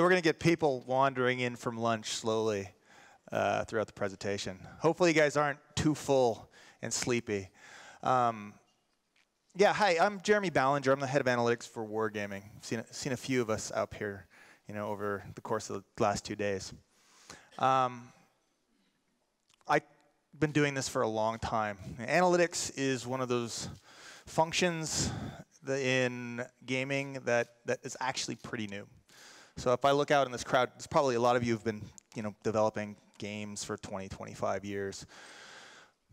we're going to get people wandering in from lunch slowly throughout the presentation. Hopefully you guys aren't too full and sleepy. Yeah, hi, I'm Jeremy Ballenger. I'm the head of analytics for Wargaming. I've seen a few of us up here, over the course of the last 2 days. I've been doing this for a long time. Analytics is one of those functions in gaming that is actually pretty new. So if I look out in this crowd, there's probably a lot of you who've been developing games for 20, 25 years.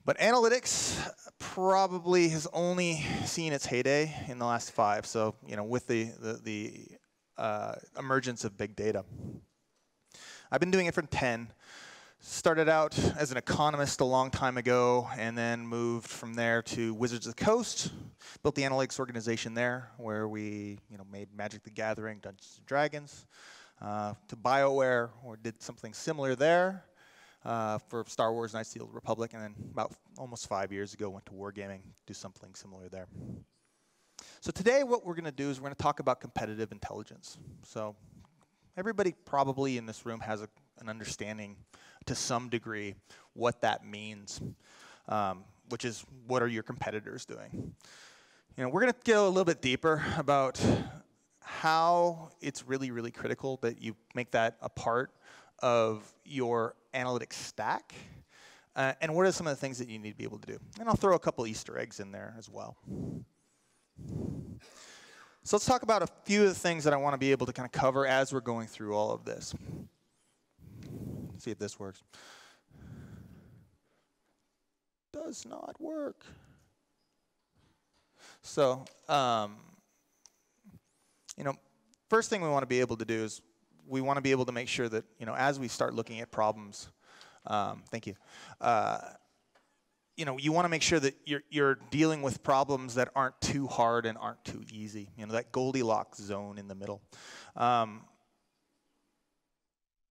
But analytics probably has only seen its heyday in the last 5. So with the emergence of big data. I've been doing it for 10. Started out as an economist a long time ago, and then moved from there to Wizards of the Coast. Built the analytics organization there, where we made Magic the Gathering, Dungeons and Dragons. To BioWare, or did something similar there for Star Wars Knights of the Old Republic, and then about almost 5 years ago went to Wargaming, do something similar there. So today what we're going to do is we're going to talk about competitive intelligence. So everybody probably in this room has an understanding to some degree what that means, which is what are your competitors doing. We're going to go a little bit deeper about how it's really, really critical that you make that a part of your analytics stack, and what are some of the things that you need to be able to do. And I'll throw a couple Easter eggs in there as well. So let's talk about a few of the things that I want to be able to kind of cover as we're going through all of this. Let's see if this works. Does not work. So, first thing we want to be able to do is we want to be able to make sure that, as we start looking at problems, thank you. You want to make sure that you're dealing with problems that aren't too hard and aren't too easy. That Goldilocks zone in the middle.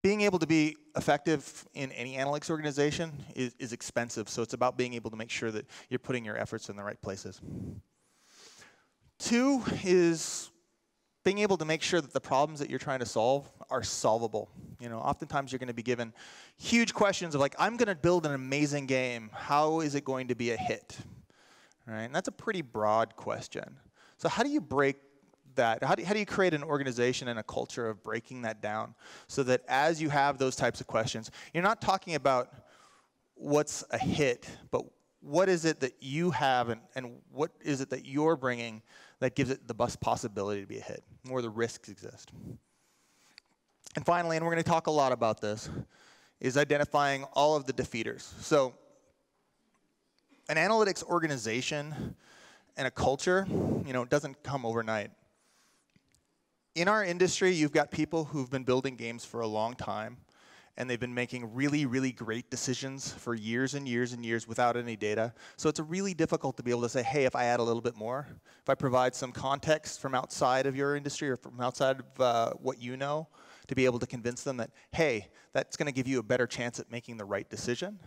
Being able to be effective in any analytics organization is expensive, so it's about being able to make sure that you're putting your efforts in the right places. 2 is being able to make sure that the problems that you're trying to solve are solvable. Oftentimes you're going to be given huge questions of like, I'm going to build an amazing game. How is it going to be a hit? Right? And that's a pretty broad question. So how do you break that? How do you create an organization and a culture of breaking that down so that as you have those types of questions, you're not talking about what's a hit, but what is it that you have and what is it that you're bringing that gives it the best possibility to be a hit, where the risks exist. And finally, and we're going to talk a lot about this, is identifying all of the defeaters. So an analytics organization and a culture, doesn't come overnight. In our industry, you've got people who've been building games for a long time, and they've been making really, really great decisions for years and years and years without any data. So it's really difficult to be able to say, hey, if I add a little bit more, if I provide some context from outside of your industry or from outside of what you know, to be able to convince them that, hey, that's going to give you a better chance at making the right decision.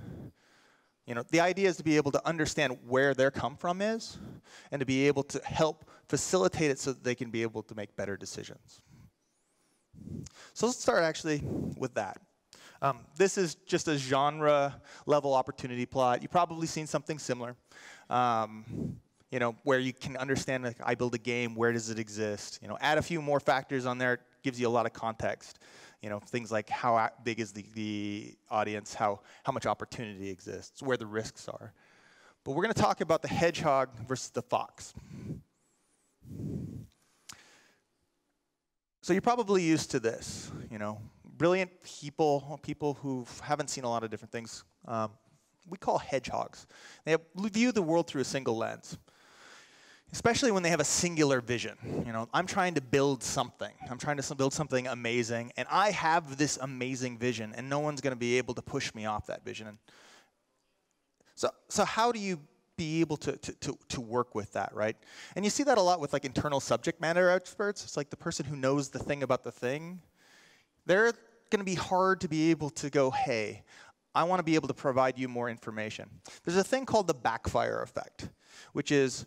The idea is to be able to understand where their come from is and to be able to help facilitate it so that they can be able to make better decisions. So let's start actually with that. This is just a genre level opportunity plot. You've probably seen something similar, where you can understand, like, I build a game, where does it exist? Add a few more factors on there, it gives you a lot of context. Things like how big is the audience, how much opportunity exists, where the risks are. But we're going to talk about the hedgehog versus the fox. So you're probably used to this, brilliant people who haven't seen a lot of different things, we call hedgehogs. They view the world through a single lens, especially when they have a singular vision. I'm trying to build something. I'm trying to build something amazing, and I have this amazing vision, and no one's going to be able to push me off that vision. So how do you be able to work with that, right? And you see that a lot with like internal subject matter experts. It's like the person who knows the thing about the thing. They're going to be hard to be able to go, hey, I want to be able to provide you more information. There's a thing called the backfire effect, which is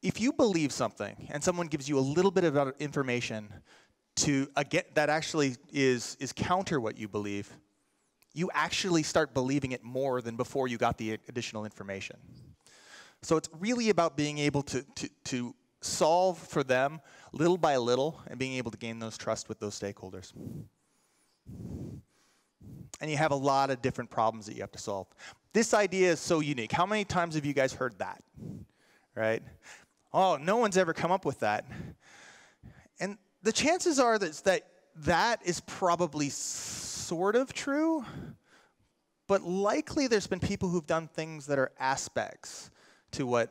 if you believe something and someone gives you a little bit of information, that actually is counter what you believe, you actually start believing it more than before you got the additional information. So it's really about being able to solve for them little by little and being able to gain those trust with those stakeholders. And you have a lot of different problems that you have to solve. This idea is so unique. How many times have you guys heard that? Right? Oh, no one's ever come up with that. And the chances are that is probably sort of true, but likely there's been people who've done things that are aspects to what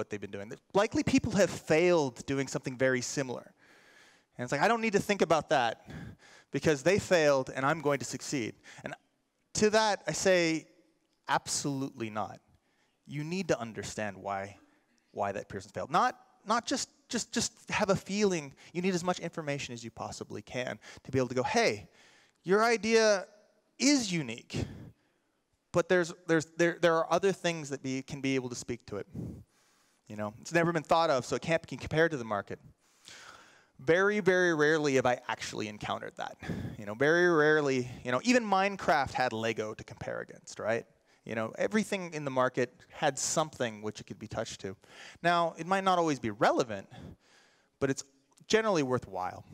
they've been doing. Likely people have failed doing something very similar. And it's like, I don't need to think about that because they failed and I'm going to succeed. And to that, I say, absolutely not. You need to understand why that person failed. Not just have a feeling. You need as much information as you possibly can to be able to go, hey, your idea is unique, but there are other things that can be able to speak to it. You know, it's never been thought of, so it can't be compared to the market. Very, very rarely have I actually encountered that. You know, very rarely, you know, even Minecraft had Lego to compare against, right? You know, everything in the market had something which it could be touched to. Now, it might not always be relevant, but it's generally worthwhile.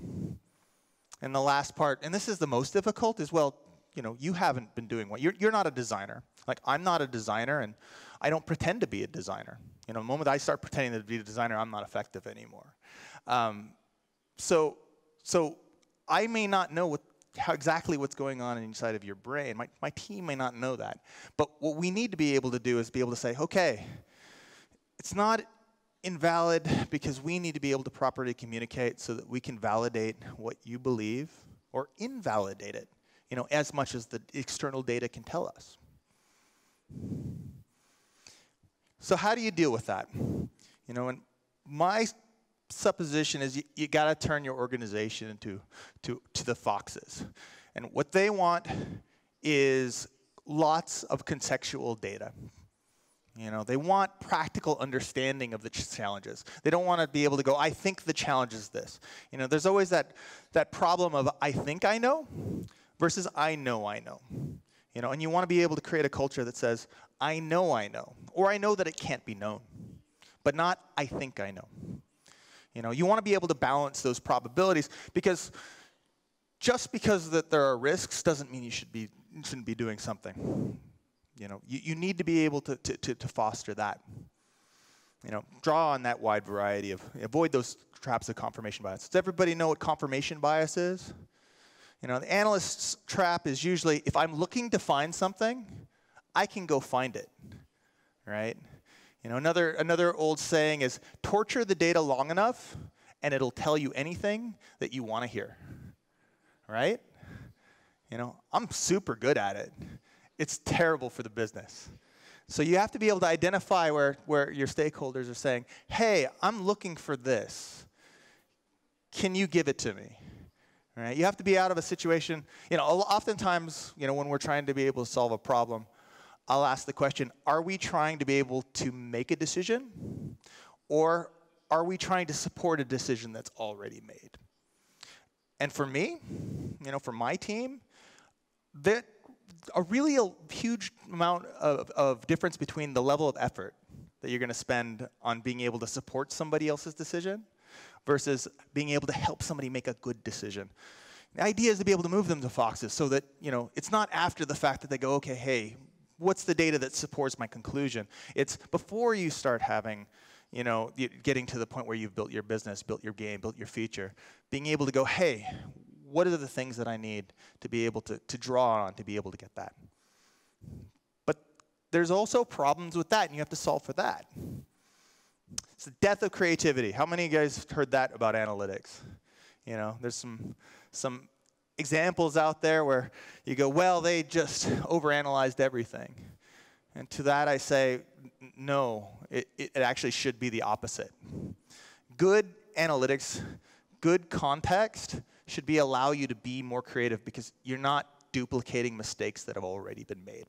And the last part, and this is the most difficult, is, well, you know, you haven't been doing what you're not a designer. Like, I'm not a designer, and I don't pretend to be a designer. You know, the moment I start pretending to be a designer, I'm not effective anymore. So I may not know exactly what's going on inside of your brain. My team may not know that. But what we need to be able to do is be able to say, okay, it's not invalid because we need to be able to properly communicate so that we can validate what you believe or invalidate it, you know, as much as the external data can tell us. So how do you deal with that? You know, and my supposition is you got to turn your organization into the foxes. And what they want is lots of contextual data. You know, they want practical understanding of the challenges. They don't want to be able to go, I think the challenge is this. You know, there's always that problem of I think I know versus I know I know. You know, and you want to be able to create a culture that says, I know, or I know that it can't be known, but not I think I know. You know, you want to be able to balance those probabilities because just because that there are risks doesn't mean you shouldn't be doing something. You know, you need to be able to foster that. You know, draw on that wide variety avoid those traps of confirmation bias. Does everybody know what confirmation bias is? You know, the analyst's trap is usually if I'm looking to find something, I can go find it, right? You know, another old saying is torture the data long enough and it'll tell you anything that you want to hear, right? You know, I'm super good at it. It's terrible for the business. So you have to be able to identify where your stakeholders are saying, hey, I'm looking for this. Can you give it to me? Right? You have to be out of a situation, you know, oftentimes, you know, when we're trying to be able to solve a problem, I'll ask the question, are we trying to be able to make a decision? Or are we trying to support a decision that's already made? And for me, you know, for my team, a huge amount of difference between the level of effort that you're going to spend on being able to support somebody else's decision versus being able to help somebody make a good decision. The idea is to be able to move them to foxes so that, you know, it's not after the fact that they go, okay, hey, what's the data that supports my conclusion? It's before you start having, you know, getting to the point where you've built your business, built your game, built your feature, being able to go, hey, what are the things that I need to be able to draw on to be able to get that? But there's also problems with that, and you have to solve for that. It's the death of creativity. How many of you guys heard that about analytics? You know, there's some examples out there where you go, well, they just overanalyzed everything. And to that I say, no, it actually should be the opposite. Good analytics, good context should allow you to be more creative because you're not duplicating mistakes that have already been made.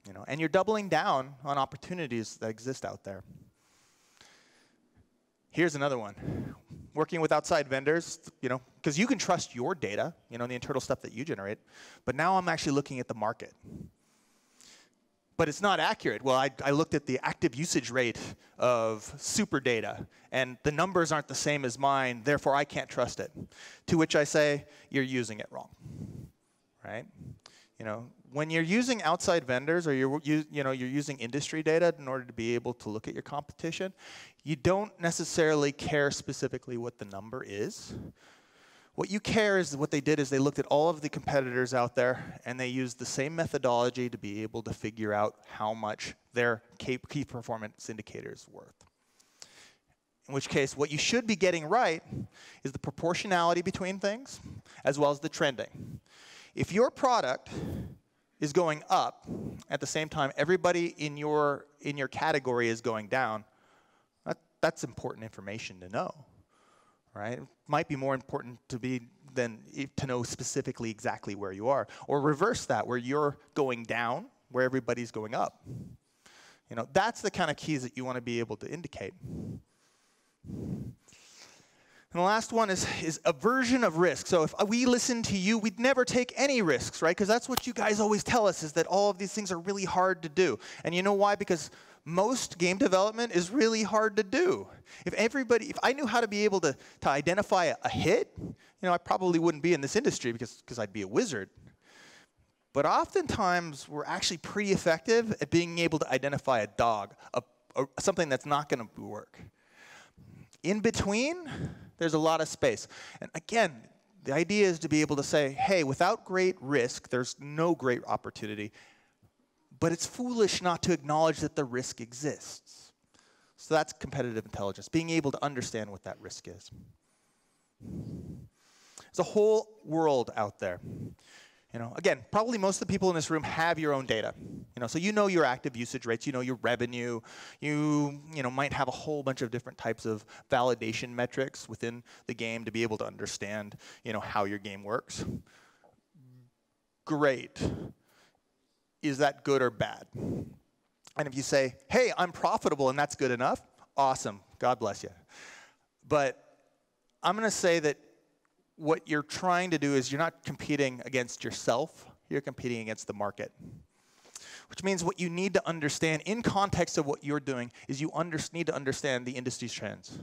You know, and you're doubling down on opportunities that exist out there. Here's another one. working with outside vendors, because you can trust your data, the internal stuff that you generate. But now I'm actually looking at the market. But it's not accurate. Well, I looked at the active usage rate of super data, and the numbers aren't the same as mine, therefore I can't trust it. To which I say, you're using it wrong, right? When you're using outside vendors or you're using industry data in order to be able to look at your competition, you don't necessarily care specifically what the number is. What you care is what they did is they looked at all of the competitors out there and they used the same methodology to be able to figure out how much their key performance indicator is worth. In which case, what you should be getting right is the proportionality between things as well as the trending. If your product is going up at the same time everybody in your category is going down, that's important information to know. Right? It might be more important to know specifically exactly where you are. Or reverse that, where you're going down, where everybody's going up. That's the kind of keys that you want to be able to indicate. And the last one is aversion of risk. So if we listen to you, we'd never take any risks, right? Because that's what you guys always tell us, is that all of these things are really hard to do. And you know why? Because most game development is really hard to do. If I knew how to be able to identify a hit, I probably wouldn't be in this industry because I'd be a wizard. But oftentimes, we're actually pretty effective at being able to identify a dog, something that's not going to work. In between, there's a lot of space. And again, the idea is to be able to say, hey, without great risk, there's no great opportunity. But it's foolish not to acknowledge that the risk exists. So that's competitive intelligence, being able to understand what that risk is. There's a whole world out there. Again, probably most of the people in this room have your own data. So you know your active usage rates, you know your revenue, you might have a whole bunch of different types of validation metrics within the game to be able to understand, how your game works. Great. Is that good or bad? And if you say, hey, I'm profitable and that's good enough, awesome, God bless you. But I'm going to say that what you're trying to do is you're not competing against yourself, you're competing against the market. Which means what you need to understand in context of what you're doing is you need to understand the industry's trends.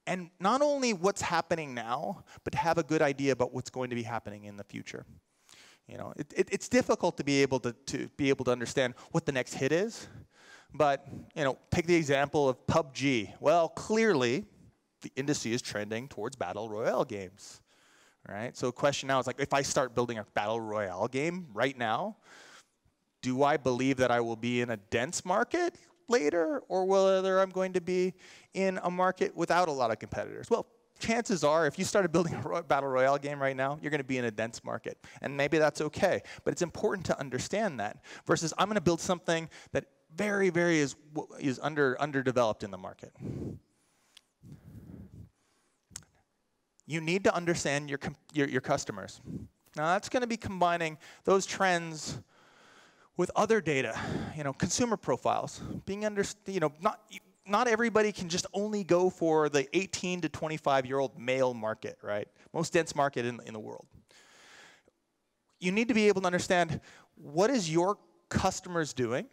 And not only what's happening now, but to have a good idea about what's going to be happening in the future. It's difficult to be able to understand what the next hit is, but take the example of PUBG. Well, clearly, the industry is trending towards battle royale games, right? So the question now is if I start building a battle royale game right now, do I believe that I will be in a dense market later, or whether I'm going to be in a market without a lot of competitors? Well, chances are, if you started building a battle royale game right now, you're going to be in a dense market. And maybe that's okay. But it's important to understand that. Versus, I'm going to build something that very is underdeveloped in the market. You need to understand your customers. Now, that's going to be combining those trends with other data, consumer profiles, not everybody can just only go for the 18 to 25-year-old male market, right? Most dense market in the world. You need to be able to understand, what is your customers doing?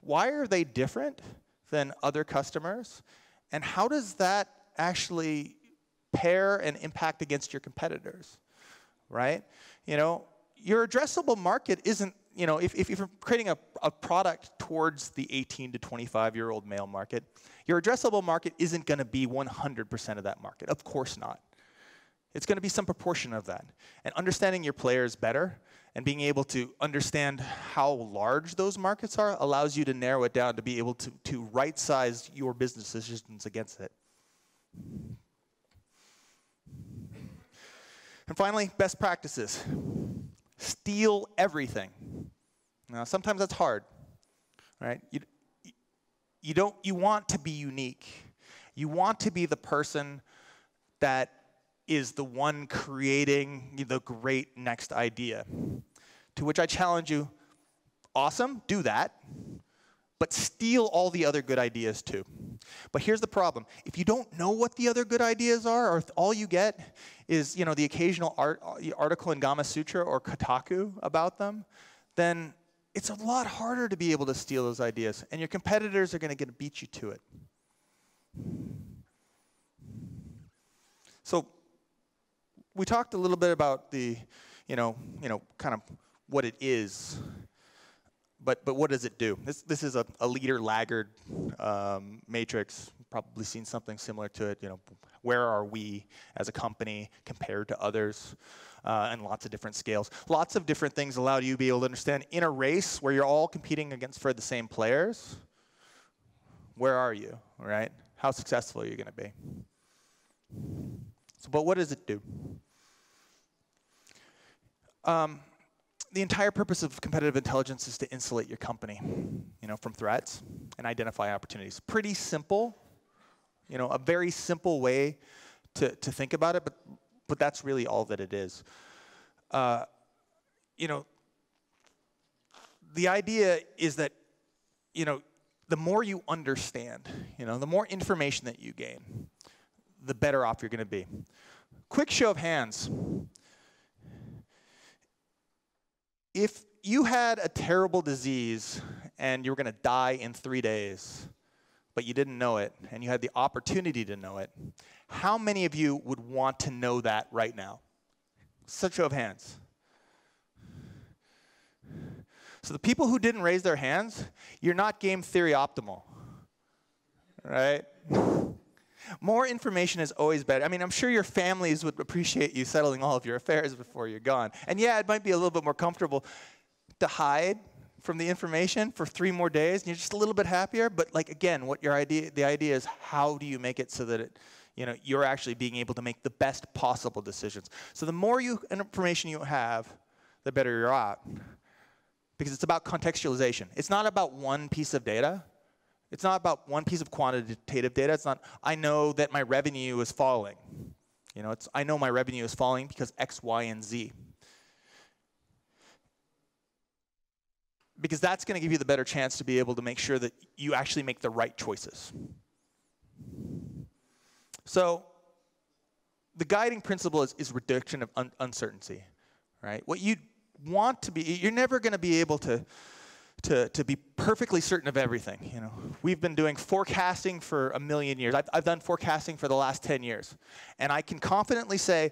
Why are they different than other customers? And how does that actually pair and impact against your competitors, right? Your addressable market isn't, if you're creating a product towards the 18 to 25-year-old male market, your addressable market isn't going to be 100% of that market. Of course not. It's going to be some proportion of that. And understanding your players better and being able to understand how large those markets are allows you to narrow it down to be able to right-size your business decisions against it. And finally, best practices. Steal everything. Now, sometimes that's hard, right? You want to be unique. You want to be the person that is the one creating the great next idea. To which I challenge you, awesome, do that. but steal all the other good ideas too. But here's the problem. If you don't know what the other good ideas are, or if all you get is the occasional article in Gama Sutra or Kotaku about them, then it's a lot harder to be able to steal those ideas, and your competitors are going to beat you to it. So we talked a little bit about the, kind of what it is. But what does it do? This is a leader-laggard matrix. Probably seen something similar to it. Where are we as a company compared to others, and lots of different scales. Lots of different things allow you to be able to understand in a race where you're all competing for the same players. Where are you, right? How successful are you going to be? So, but what does it do? The entire purpose of competitive intelligence is to insulate your company, from threats and identify opportunities. Pretty simple, a very simple way to think about it, but that's really all that it is. The idea is that, the more you understand, the more information that you gain, the better off you're going to be. Quick show of hands. If you had a terrible disease and you were going to die in 3 days, but you didn't know it, and you had the opportunity to know it, how many of you would want to know that right now? Such a show of hands. So the people who didn't raise their hands, you're not game theory optimal, right? More information is always better. I mean, I'm sure your families would appreciate you settling all of your affairs before you're gone. And yeah, it might be a little bit more comfortable to hide from the information for 3 more days, and you're just a little bit happier. But again, the idea is how do you make it so that you're actually being able to make the best possible decisions. So the more information you have, the better you're at. Because it's about contextualization. It's not about one piece of data. It's not about one piece of quantitative data. It's not, I know that my revenue is falling. I know my revenue is falling because X, Y, and Z. Because that's going to give you the better chance to be able to make sure that you actually make the right choices. So the guiding principle is reduction of uncertainty, right? What you want to be, you're never going to be able to be perfectly certain of everything. We've been doing forecasting for a million years. I've done forecasting for the last 10 years. And I can confidently say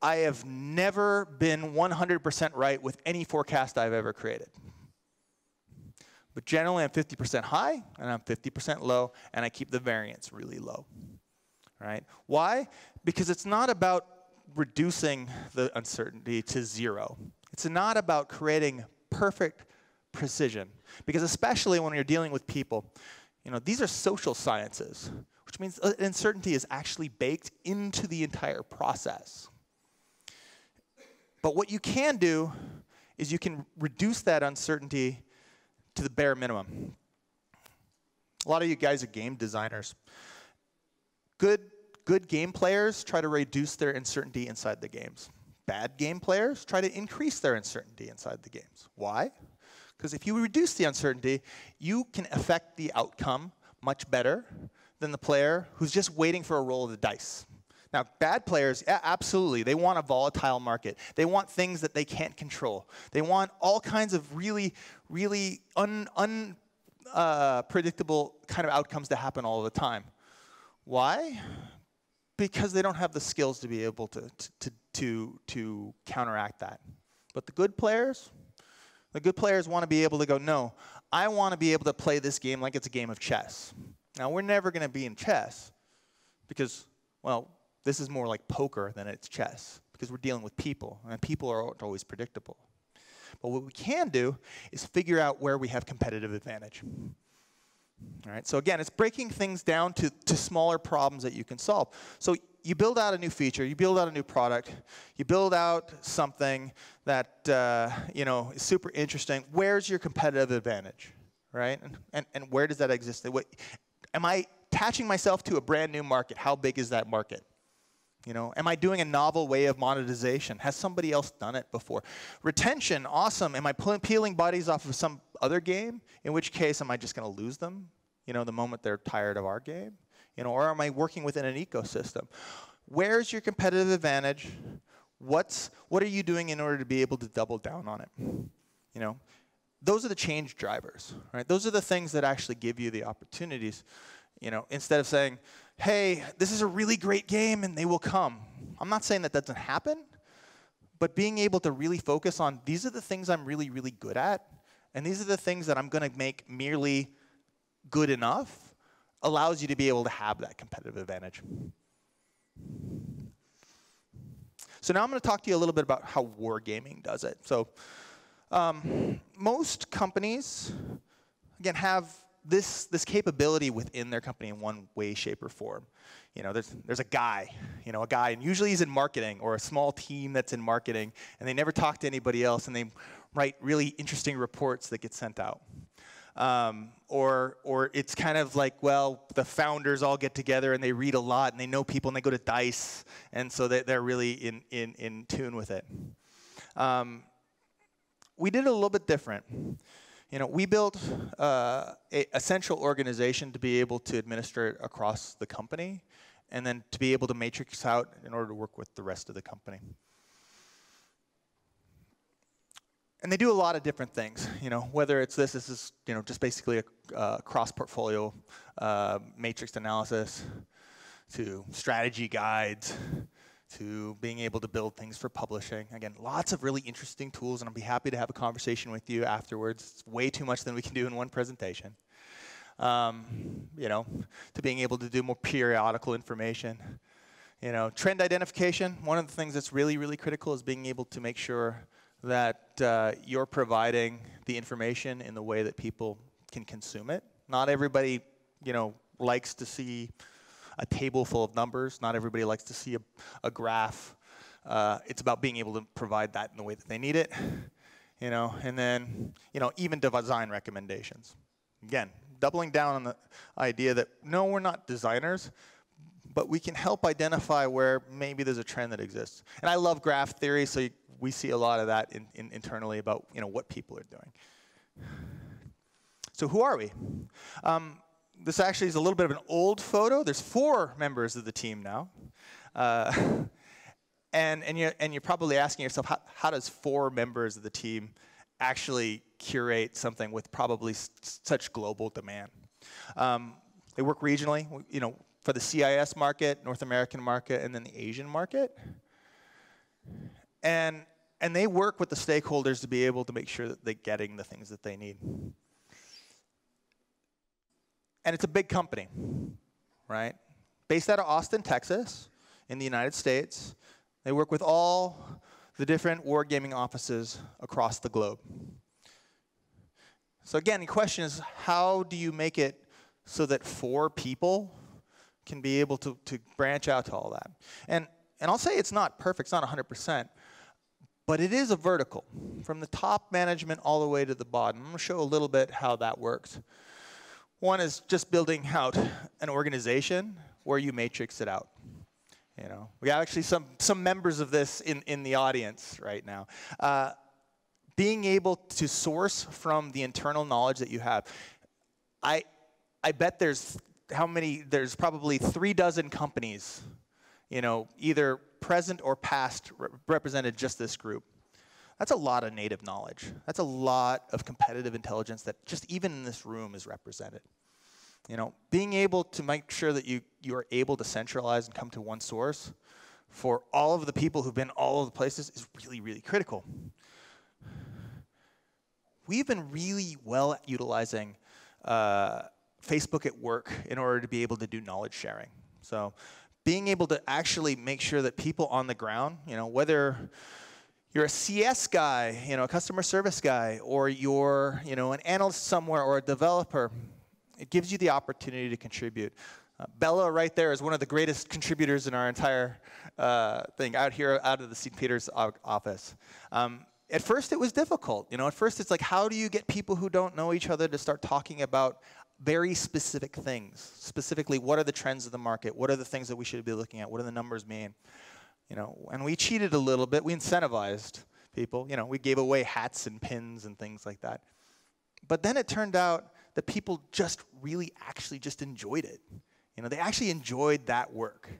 I have never been 100% right with any forecast I've ever created. But generally I'm 50% high and I'm 50% low, and I keep the variance really low. Right? Why? Because it's not about reducing the uncertainty to 0. It's not about creating perfect precision, because especially when you're dealing with people, these are social sciences, which means uncertainty is actually baked into the entire process. But what you can do is you can reduce that uncertainty to the bare minimum. A lot of you guys are game designers. Good game players try to reduce their uncertainty inside the games. Bad game players try to increase their uncertainty inside the games. Why? Because if you reduce the uncertainty, you can affect the outcome much better than the player who's just waiting for a roll of the dice. Now, bad players, absolutely, they want a volatile market. They want things that they can't control. They want all kinds of really, really unpredictable kind of outcomes to happen all the time. Why? Because they don't have the skills to be able to counteract that. But the good players want to be able to go, no, I want to be able to play this game like it's a game of chess. Now, we're never going to be in chess because, well, this is more like poker than it's chess, because we're dealing with people, and people aren't always predictable. But what we can do is figure out where we have competitive advantage. All right, so again, it's breaking things down to smaller problems that you can solve. So you build out a new feature, you build out a new product, you build out something that is super interesting. Where's your competitive advantage, right? And where does that exist? Am I attaching myself to a brand new market? How big is that market? Am I doing a novel way of monetization? Has somebody else done it before? Retention, awesome. Am I peeling bodies off of some other game, in which case am I just going to lose them, the moment they're tired of our game? Or am I working within an ecosystem? Where's your competitive advantage? What are you doing in order to be able to double down on it? Those are the change drivers, right? Those are the things that actually give you the opportunities, instead of saying, hey, this is a really great game and they will come. I'm not saying that doesn't happen, but being able to really focus on these are the things I'm really, really good at, and these are the things that I'm going to make merely good enough allows you to be able to have that competitive advantage. So now I'm going to talk to you a little bit about how wargaming does it. So most companies, again, have this capability within their company in one way, shape, or form. There's a guy, and usually he's in marketing or a small team that's in marketing, and they never talk to anybody else, and they write really interesting reports that get sent out. Or it's kind of like, well, the founders all get together and they read a lot and they know people and they go to DICE, and so they're really in tune with it. We did it a little bit different. We built a central organization to be able to administer it across the company, and then to be able to matrix out in order to work with the rest of the company. And they do a lot of different things, whether it's this is, just basically a cross-portfolio matrix analysis, to strategy guides, to being able to build things for publishing. Again, lots of really interesting tools, and I'll be happy to have a conversation with you afterwards. It's way too much than we can do in one presentation. To being able to do more periodical information. Trend identification, one of the things that's really, really critical is being able to make sure that you're providing the information in the way that people can consume it. Not everybody, likes to see a table full of numbers. Not everybody likes to see a graph. It's about being able to provide that in the way that they need it. And then, even design recommendations. Again, doubling down on the idea that, no, we're not designers, but we can help identify where maybe there's a trend that exists. And I love graph theory, so we see a lot of that internally about what people are doing. So who are we? This actually is a little bit of an old photo. There's 4 members of the team now. And you're probably asking yourself, how does 4 members of the team actually curate something with probably such global demand? They work regionally, for the CIS market, North American market, and then the Asian market. And they work with the stakeholders to be able to make sure that they're getting the things that they need. And it's a big company, right? Based out of Austin, Texas, in the United States. They work with all the different wargaming offices across the globe. So again, the question is, how do you make it so that 4 people can be able to branch out to all that? And I'll say it's not perfect, it's not 100%, but it is a vertical, from the top management all the way to the bottom. I'm going to show a little bit how that works. One is just building out an organization where you matrix it out. We have actually some members of this in the audience right now. Being able to source from the internal knowledge that you have. I bet there's probably 36 companies, either present or past represented just this group. That's a lot of native knowledge. That's a lot of competitive intelligence that just even in this room is represented. Being able to make sure that you are able to centralize and come to one source for all of the people who've been all over the places is really, really critical. We've been really well utilizing Facebook at work in order to be able to do knowledge sharing. So being able to actually make sure that people on the ground, whether you're a CS guy, a customer service guy, or you're, an analyst somewhere or a developer, it gives you the opportunity to contribute. Bella right there is one of the greatest contributors in our entire thing out here, out of the St. Peter's office. At first it was difficult. At first it's like, how do you get people who don't know each other to start talking about very specific things? Specifically, what are the trends of the market? What are the things that we should be looking at? What do the numbers mean? And we cheated a little bit. We incentivized people. We gave away hats and pins and things like that. But then it turned out that people just really actually just enjoyed it. You know, they actually enjoyed that work,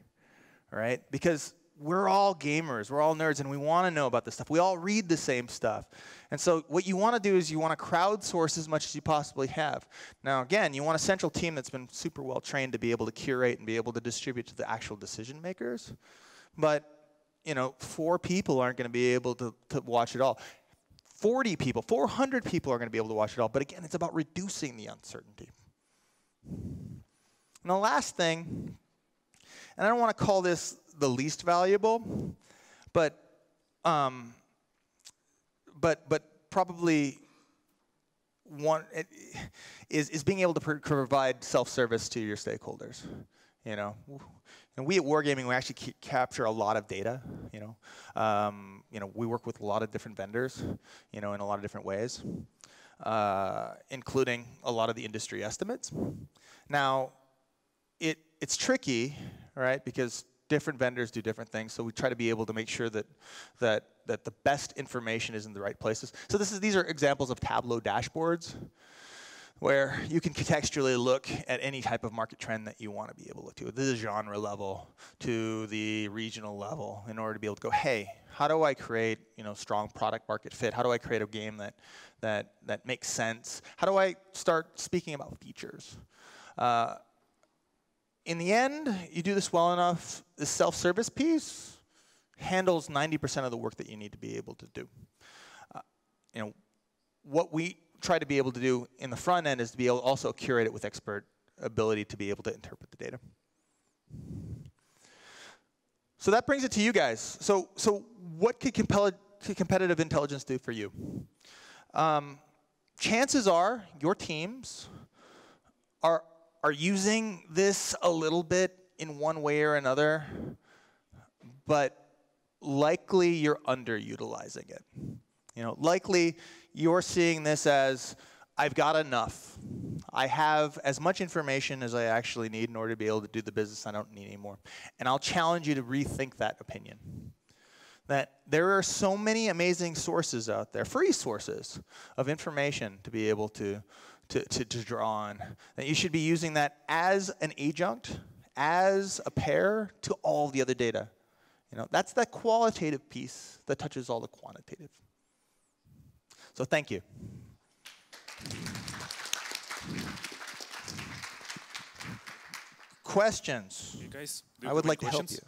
right? Because we're all gamers, we're all nerds, and we want to know about this stuff. We all read the same stuff. And so what you want to do is you want to crowdsource as much as you possibly have. Now, again, you want a central team that's been super well trained to be able to curate and be able to distribute to the actual decision makers. But, you know, 4 people aren't going to be able to watch it all. 40 people, 400 people are going to be able to watch it all. But again, it's about reducing the uncertainty. And the last thing, and I don't want to call this the least valuable, but probably one is being able to provide self-service to your stakeholders. You know, and we at Wargaming, we actually capture a lot of data. You know, we work with a lot of different vendors. You know, in a lot of different ways, including a lot of the industry estimates. Now, it's tricky, right? Because different vendors do different things, so we try to be able to make sure that the best information is in the right places. So these are examples of Tableau dashboards, where you can contextually look at any type of market trend that you want to be able to look to. This is genre level to the regional level, in order to be able to go, hey, how do I create, you know, strong product market fit? How do I create a game that makes sense? How do I start speaking about features? In the end, you do this well enough, the self-service piece handles 90% of the work that you need to be able to do. You know, what we try to be able to do in the front end is to be able to also curate it with expert ability to be able to interpret the data. So that brings it to you guys. So what could competitive intelligence do for you? Chances are your teams are using this a little bit in one way or another, but likely you're underutilizing it. You know, likely you're seeing this as, I've got enough. I have as much information as I actually need in order to be able to do the business. I don't need any more. And I'll challenge you to rethink that opinion. That there are so many amazing sources out there, free sources of information to be able to draw on, that you should be using that as an adjunct, as a pair to all the other data. You know, that's that qualitative piece that touches all the quantitative. So thank you. Questions? You guys, I would like to help you.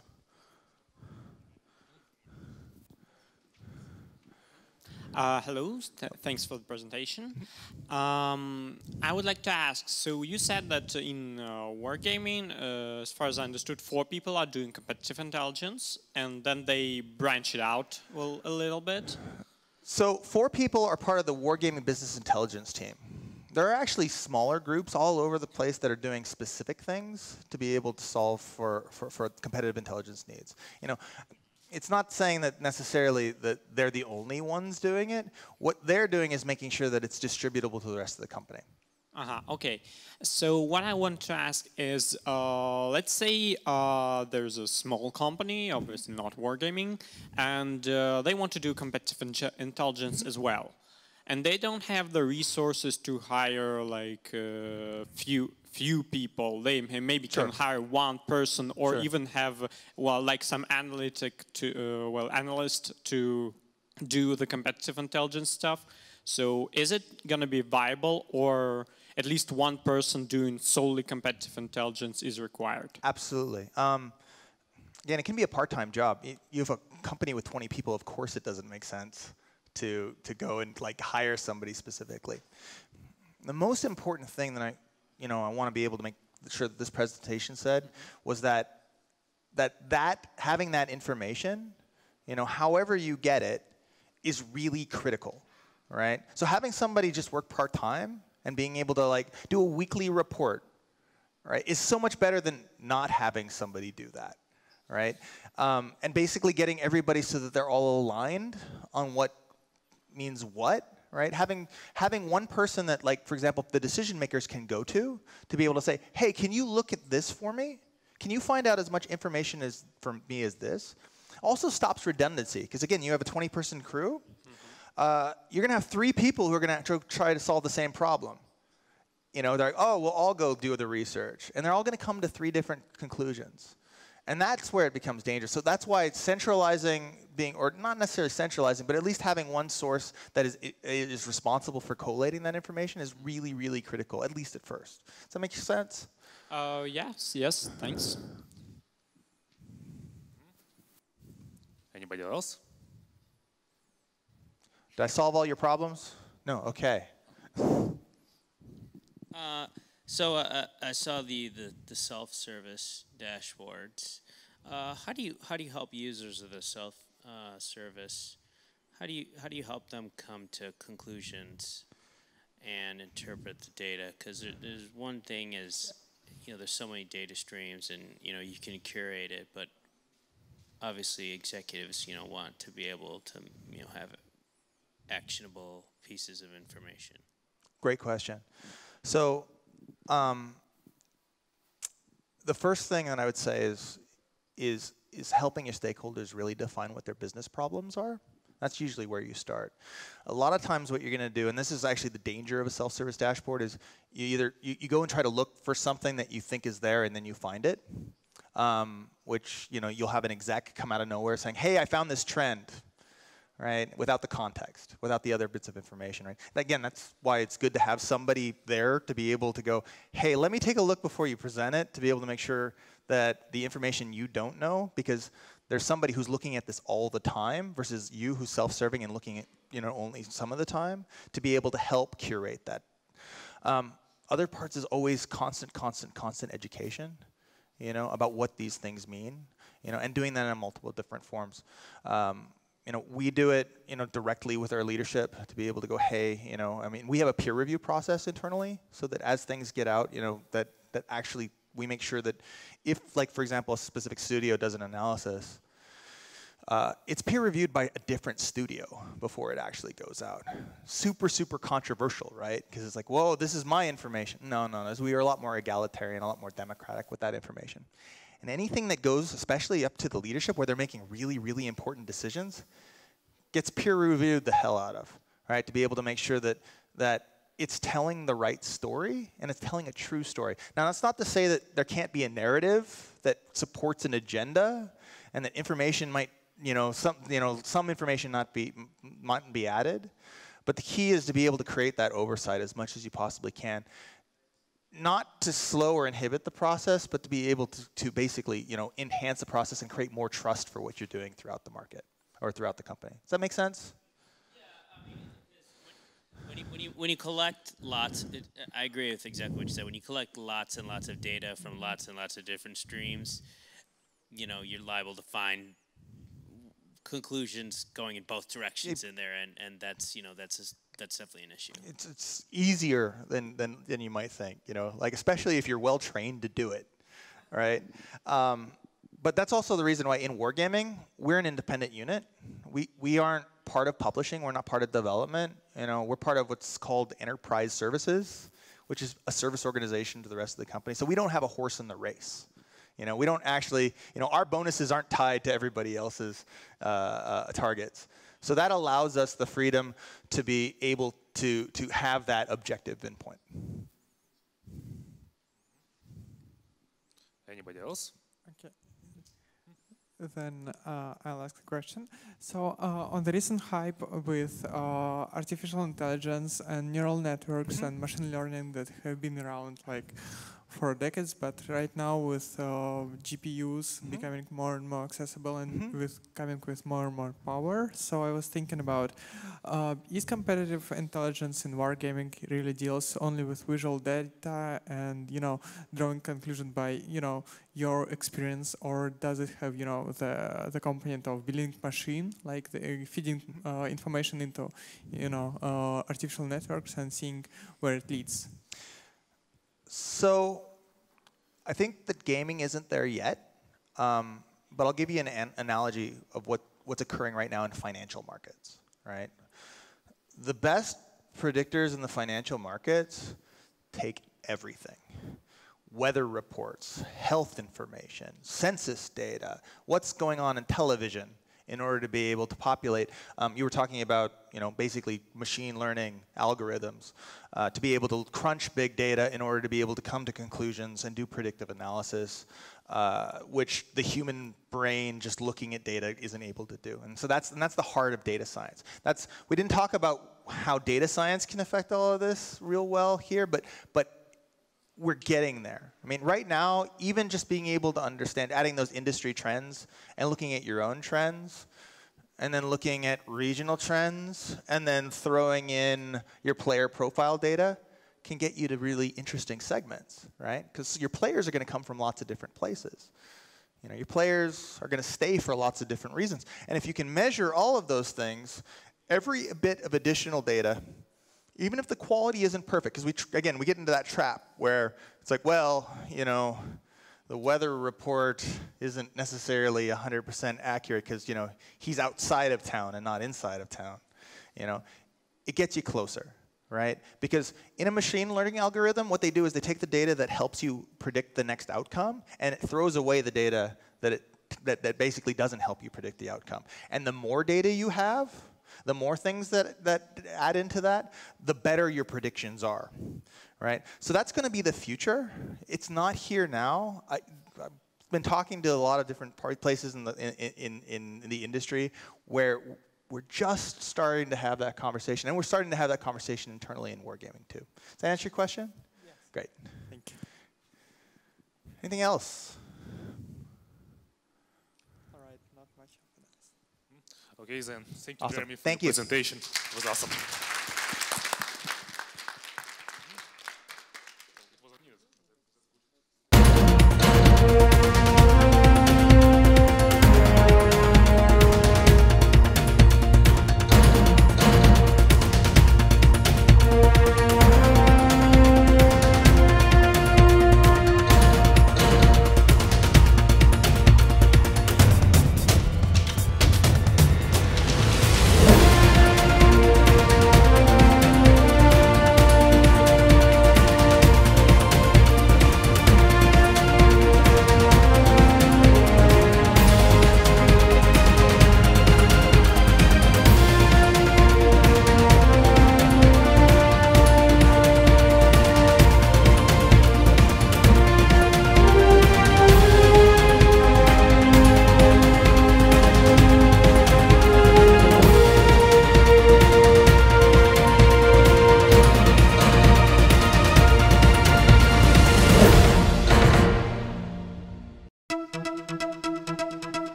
Hello, thanks for the presentation. I would like to ask, so you said that in Wargaming, as far as I understood, 4 people are doing competitive intelligence, and then they branch it out a little bit? So 4 people are part of the Wargaming business intelligence team. There are actually smaller groups all over the place that are doing specific things to be able to solve for competitive intelligence needs. You know, it's not saying that necessarily that they're the only ones doing it. What they're doing is making sure that it's distributable to the rest of the company. Okay. So what I want to ask is, let's say there's a small company, obviously not Wargaming, and they want to do competitive intelligence as well. And they don't have the resources to hire like few people. They maybe can hire one person, or even have like some analyst to do the competitive intelligence stuff. So is it going to be viable, or at least one person doing solely competitive intelligence is required? Absolutely. Again, it can be a part-time job. You have a company with 20 people. Of course, it doesn't make sense to go and like hire somebody specifically. The most important thing that I want to be able to make sure that this presentation said was that having that information, however you get it, is really critical, right? So having somebody just work part-time and being able to like do a weekly report, right, is so much better than not having somebody do that, right? And basically getting everybody so that they're all aligned on what means what, right? Having one person that, like, for example, the decision makers can go to be able to say, hey, can you look at this for me? Can you find out as much information from me as this? Also stops redundancy, because again, you have a 20-person crew. you're going to have 3 people who are going to try to solve the same problem. You know, they're like, oh, we'll all go do the research. And they're all going to come to 3 different conclusions. And that's where it becomes dangerous. So that's why centralizing or not necessarily centralizing, but at least having one source that is responsible for collating that information is really, really critical, at least at first. Does that make sense? Yes, thanks. Anybody else? Did I solve all your problems? No, okay. So I saw the self-service dashboards. How do you help users of the self-service? How do you help them come to conclusions and interpret the data? Because there's one thing is, there's so many data streams, and you can curate it, but obviously executives want to be able to have actionable pieces of information. Great question. So the first thing that I would say is helping your stakeholders really define what their business problems are. That's usually where you start. A lot of times what you're going to do, and this is actually the danger of a self-service dashboard, is you go and try to look for something that you think is there and then you find it, which you'll have an exec come out of nowhere saying, hey, I found this trend. Right, without the context, without the other bits of information, right? And again, that's why it's good to have somebody there to be able to go, hey, let me take a look before you present it, to be able to make sure that the information you don't know, because there's somebody who's looking at this all the time versus you who's self-serving and looking at only some of the time, to be able to help curate that. Other parts is always constant education, about what these things mean, and doing that in multiple different forms. We do it, directly with our leadership to be able to go, hey, we have a peer review process internally, so that as things get out, that actually we make sure that if, like, for example, a specific studio does an analysis, it's peer reviewed by a different studio before it actually goes out. Super controversial, right? Because it's like, whoa, this is my information. No, we are a lot more egalitarian, a lot more democratic with that information. And anything that goes, especially up to the leadership, where they're making really, really important decisions, gets peer reviewed the hell out of, right? To be able to make sure that it's telling the right story and it's telling a true story. Now, that's not to say that there can't be a narrative that supports an agenda, and that information might, some information mightn't be added. But the key is to be able to create that oversight as much as you possibly can. Not to slow or inhibit the process, but to be able to basically, enhance the process and create more trust for what you're doing throughout the market or throughout the company. Does that make sense? Yeah, when you collect lots, I agree with exactly what you said. When you collect lots and lots of data from lots and lots of different streams, you're liable to find conclusions going in both directions in there, and that's that's definitely an issue. It's easier than you might think, like, especially if you're well trained to do it, right? But that's also the reason why in Wargaming we're an independent unit. We aren't part of publishing. We're not part of development. We're part of what's called enterprise services, which is a service organization to the rest of the company. So we don't have a horse in the race. We don't actually, our bonuses aren't tied to everybody else's targets. So that allows us the freedom to be able to have that objective endpoint. Anybody else? Okay. Then I'll ask a question. So on the recent hype with artificial intelligence and neural networks and machine learning that have been around like for decades, but right now with GPUs becoming more and more accessible and coming with more and more power. So I was thinking about, is competitive intelligence in wargaming really deals only with visual data and, drawing conclusion by, your experience, or does it have, the component of building machine, like feeding information into, artificial networks and seeing where it leads? So I think that gaming isn't there yet, but I'll give you an analogy of what's occurring right now in financial markets, right? The best predictors in the financial markets take everything. Weather reports, health information, census data, what's going on in television in order to be able to populate. You were talking about, basically machine learning algorithms to be able to crunch big data in order to be able to come to conclusions and do predictive analysis, which the human brain just looking at data isn't able to do. And so that's the heart of data science. We didn't talk about how data science can affect all of this real well here, but we're getting there. I mean, right now, even just being able to understand, adding those industry trends and looking at your own trends, and then looking at regional trends, and then throwing in your player profile data can get you to really interesting segments, right? Because your players are going to come from lots of different places. Your players are going to stay for lots of different reasons. And if you can measure all of those things, every bit of additional data, even if the quality isn't perfect, because again, we get into that trap where it's like, well, the weather report isn't necessarily 100% accurate because, he's outside of town and not inside of town. It gets you closer, right? Because in a machine learning algorithm, what they do is they take the data that helps you predict the next outcome, and it throws away the data that basically doesn't help you predict the outcome. And the more data you have, the more things that add into that, the better your predictions are, right? So that's going to be the future. It's not here now. I've been talking to a lot of different places in the industry where we're just starting to have that conversation, and we're starting to have that conversation internally in Wargaming too. Does that answer your question? Yes. Great. Thank you. Anything else? All right, not much of this. Okay, then. Thank you, Awesome. Jeremy, for Thank the you. presentation. It was awesome.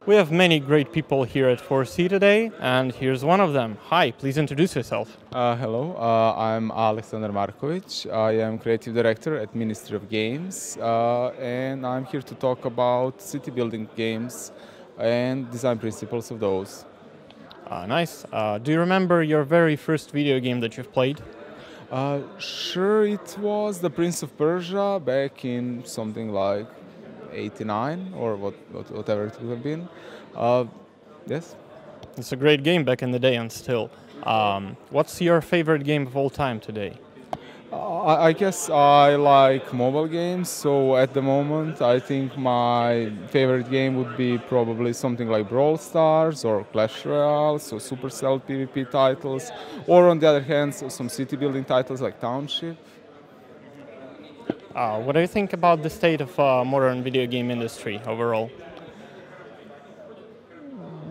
We have many great people here at 4C today, and here's one of them. Hi, please introduce yourself. Hello, I'm Alexander Markovic. I am Creative Director at Ministry of Games, and I'm here to talk about city building games and design principles of those. Nice. Do you remember your very first video game that you've played? Sure, it was The Prince of Persia back in something like 89 or whatever it would have been. Yes. It's a great game back in the day and still. What's your favorite game of all time today? I guess I like mobile games, so at the moment I think my favorite game would be probably something like Brawl Stars or Clash Royale, so Supercell PvP titles, or on the other hand some city building titles like Township. What do you think about the state of modern video game industry overall?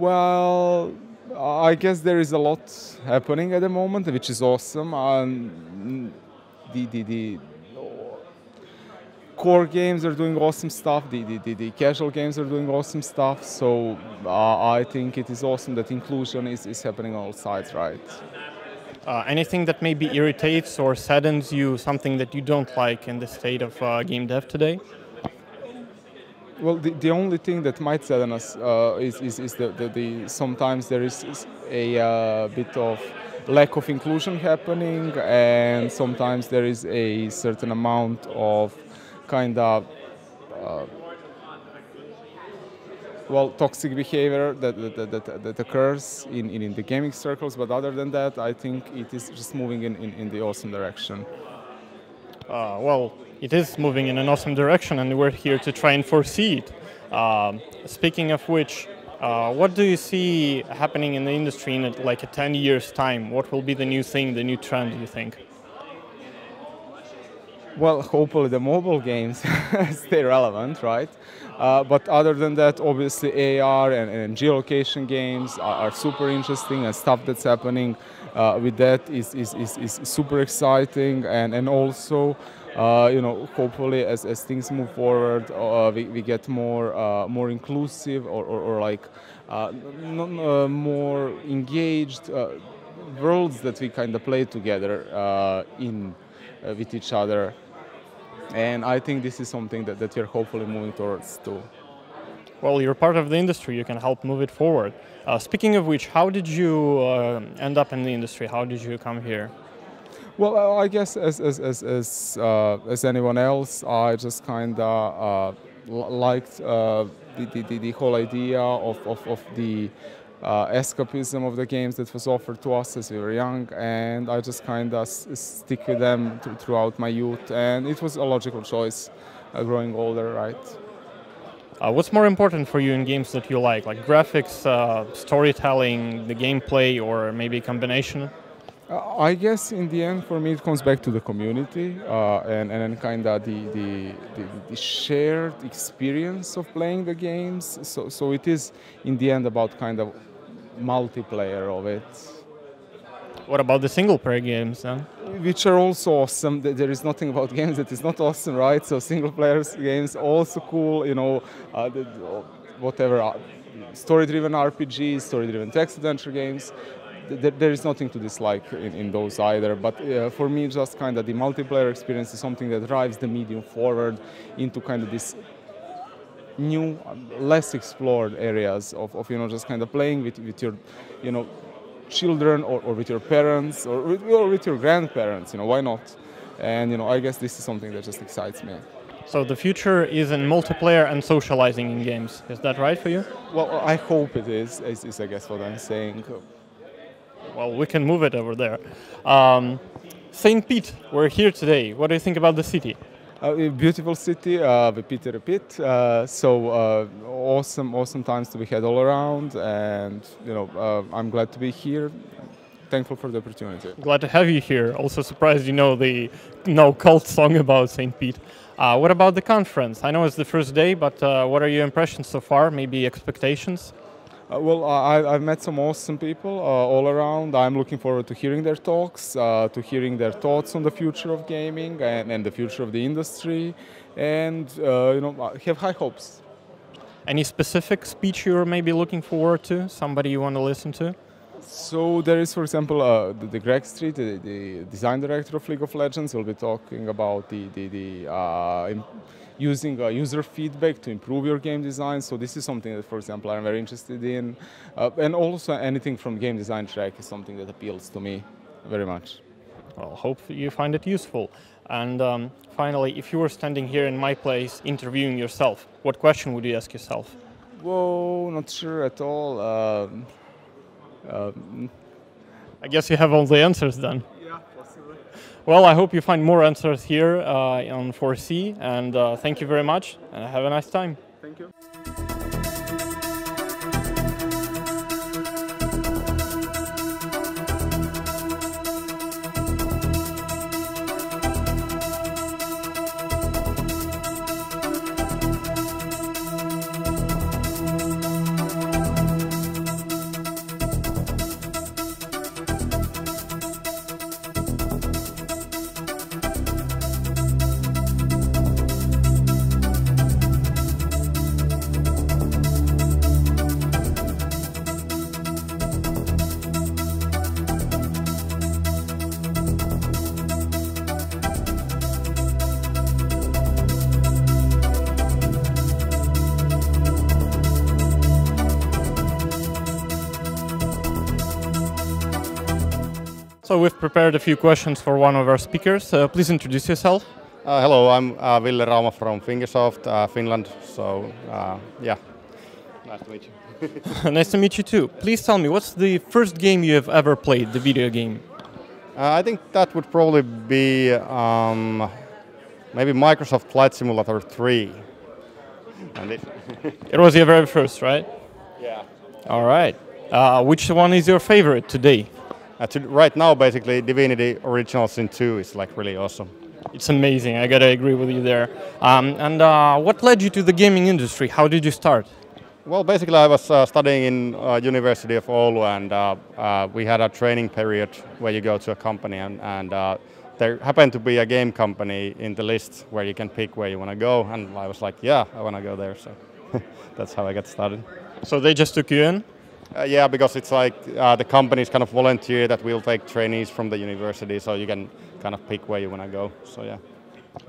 Well, I guess there is a lot happening at the moment, which is awesome. The core games are doing awesome stuff. The casual games are doing awesome stuff. So I think it is awesome that inclusion is happening on all sides, right? Anything that maybe irritates or saddens you, something that you don't like in the state of game dev today? Well, the only thing that might sadden us is the sometimes there is a bit of lack of inclusion happening, and sometimes there is a certain amount of kind of toxic behavior that occurs in the gaming circles. But other than that, I think it is just moving in the awesome direction. Well, it is moving in an awesome direction, and we're here to try and foresee it. Speaking of which, what do you see happening in the industry in like a 10 years' time? What will be the new thing, the new trend, you think? Well, hopefully the mobile games stay relevant, right? But other than that, obviously AR and geolocation games are super interesting, and stuff that's happening with that is super exciting, and also hopefully as things move forward, we get more inclusive or like more engaged worlds that we kind of play together with each other. And I think this is something that we're hopefully moving towards too. Well, you're part of the industry, you can help move it forward. Speaking of which, how did you end up in the industry? How did you come here? Well, I guess as anyone else, I just kind of liked the whole idea of the escapism of the games that was offered to us as we were young, and I just kind of stick with them throughout my youth, and it was a logical choice growing older, right? What's more important for you in games that you like graphics, storytelling, the gameplay, or maybe a combination? I guess in the end, for me, it comes back to the community and kind of the shared experience of playing the games. So it is in the end about kind of multiplayer of it. What about the single-player games then? Which are also awesome. There is nothing about games that is not awesome, right? So single-player games also cool. Whatever story-driven RPGs, story-driven text adventure games. There is nothing to dislike in those either, but for me, just kind of the multiplayer experience is something that drives the medium forward into kind of this new, less explored areas of just kind of playing with your, children or with your parents or with your grandparents. Why not? And I guess this is something that just excites me. So the future is in multiplayer and socializing in games. Is that right for you? Well, I hope it is I guess what I'm saying. Well, we can move it over there. St. Pete, we're here today. What do you think about the city? A beautiful city, repeat. Awesome times to be had all around, and I'm glad to be here. Thankful for the opportunity. Glad to have you here. Also surprised you know the cult song about St. Pete. What about the conference? I know it's the first day, but what are your impressions so far? Maybe expectations? Well, I've met some awesome people all around. I'm looking forward to hearing their talks, to hearing their thoughts on the future of gaming and the future of the industry, and I have high hopes. Any specific speech you're maybe looking forward to? Somebody you want to listen to? So there is, for example, the Greg Street, the design director of League of Legends, will be talking about using user feedback to improve your game design. So this is something that, for example, I'm very interested in. And also anything from game design track is something that appeals to me very much. Well, hope you find it useful. And finally, if you were standing here in my place interviewing yourself, what question would you ask yourself? Whoa, not sure at all. I guess you have all the answers then. Yeah, possibly. Well, I hope you find more answers here on 4C, and thank you very much, and have a nice time. Thank you. So we've prepared a few questions for one of our speakers. Please introduce yourself. Hello, I'm Ville Rauma from Fingersoft, Finland. So, yeah, nice to meet you. Nice to meet you too. Please tell me, what's the first game you have ever played, the video game? I think that would probably be maybe Microsoft Flight Simulator 3. And It was your very first, right? Yeah. All right. Which one is your favorite today? Right now, basically, Divinity Original Sin 2 is like really awesome. It's amazing. I gotta agree with you there. And what led you to the gaming industry? How did you start? Well, basically, I was studying in University of Oulu, and we had a training period where you go to a company, and there happened to be a game company in the list where you can pick where you want to go, and I was like, yeah, I want to go there. So that's how I got started. So they just took you in? Yeah, because it's like the companies kind of volunteer that we'll take trainees from the university, so you can kind of pick where you want to go. So yeah.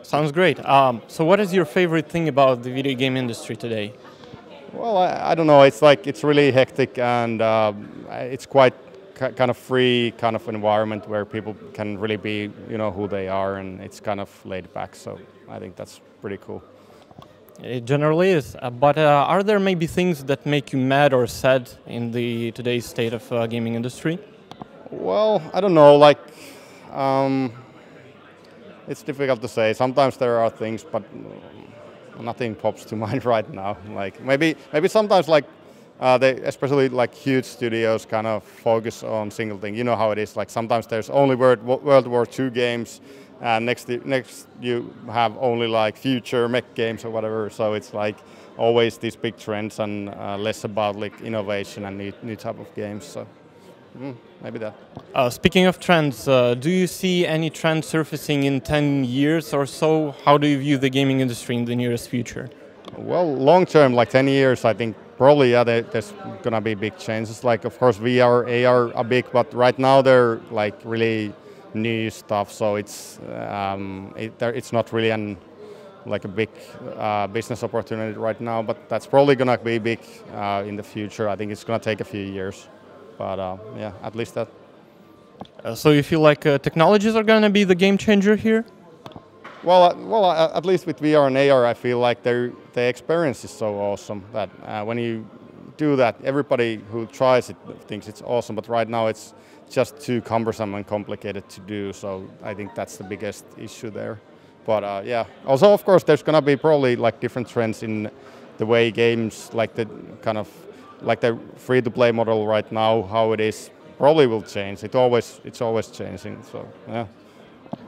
Sounds great. So what is your favorite thing about the video game industry today? Well, I don't know. It's like it's really hectic, and it's quite kind of free kind of environment where people can really be, you know, who they are, and it's kind of laid back. So I think that's pretty cool. It generally is. But are there maybe things that make you mad or sad in the today's state of gaming industry? Well, I don't know. Like, it's difficult to say. Sometimes there are things, but nothing pops to mind right now. Like maybe sometimes like they, especially like huge studios, kind of focus on single thing. You know how it is. Like sometimes there's only World War II games, and next you have only like future mech games or whatever. So it's like always these big trends and less about like innovation and new type of games. So maybe that. Speaking of trends, do you see any trend surfacing in 10 years or so? How do you view the gaming industry in the nearest future? Well, long term, like 10 years, I think probably yeah, there's gonna be big changes. Like of course VR, AR are big, but right now they're like really new stuff. So it's not really like a big business opportunity right now. But that's probably gonna be big in the future. I think it's gonna take a few years. But yeah, at least that. So you feel like technologies are going to be the game changer here? Well, at least with VR and AR, I feel like the experience is so awesome that when you do that, everybody who tries it thinks it's awesome. But right now, it's just too cumbersome and complicated to do. So I think that's the biggest issue there. But yeah, also of course, there's gonna be probably like different trends in the way games, like the kind of like the free-to-play model right now, how it is, probably will change. It's always changing. So yeah.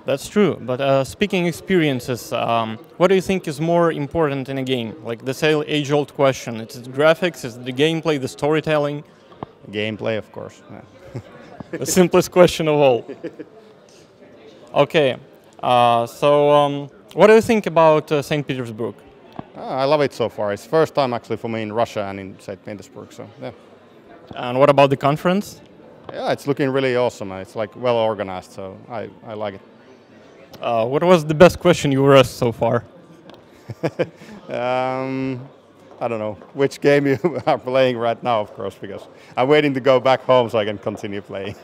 That's true. But speaking experiences, what do you think is more important in a game? Like the age-old question: is it graphics? Is it the gameplay? The storytelling? Gameplay, of course. Yeah. The simplest question of all. Okay. So what do you think about St. Petersburg? I love it so far. It's the first time actually for me in Russia and in St. Petersburg, so yeah. And what about the conference? Yeah, it's looking really awesome. It's like well organized, so I like it. What was the best question you were asked so far? I don't know. Which game you are playing right now, of course, because I'm waiting to go back home so I can continue playing.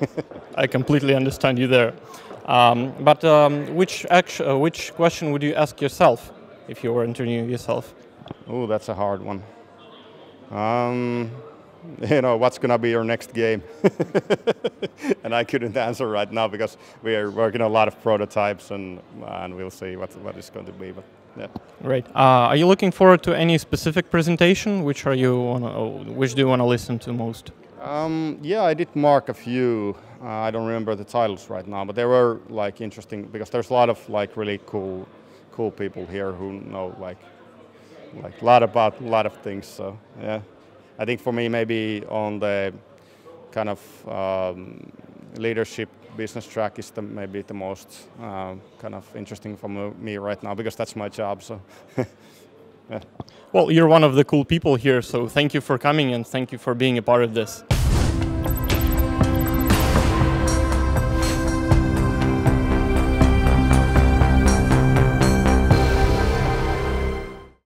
I completely understand you there. But which question would you ask yourself if you were interviewing yourself? Oh, that's a hard one. You know, what's going to be your next game? And I couldn't answer right now because we are working on a lot of prototypes and we'll see what it's going to be. But yeah. Great. Are you looking forward to any specific presentation? Which do you want to listen to most? Yeah, I did mark a few. I don't remember the titles right now, but they were like interesting because there's a lot of like really cool people here who know like a lot about a lot of things. So yeah, I think for me maybe on the kind of leadership business track is maybe the most kind of interesting for me right now because that's my job. So yeah. Well, you're one of the cool people here, so thank you for coming and thank you for being a part of this.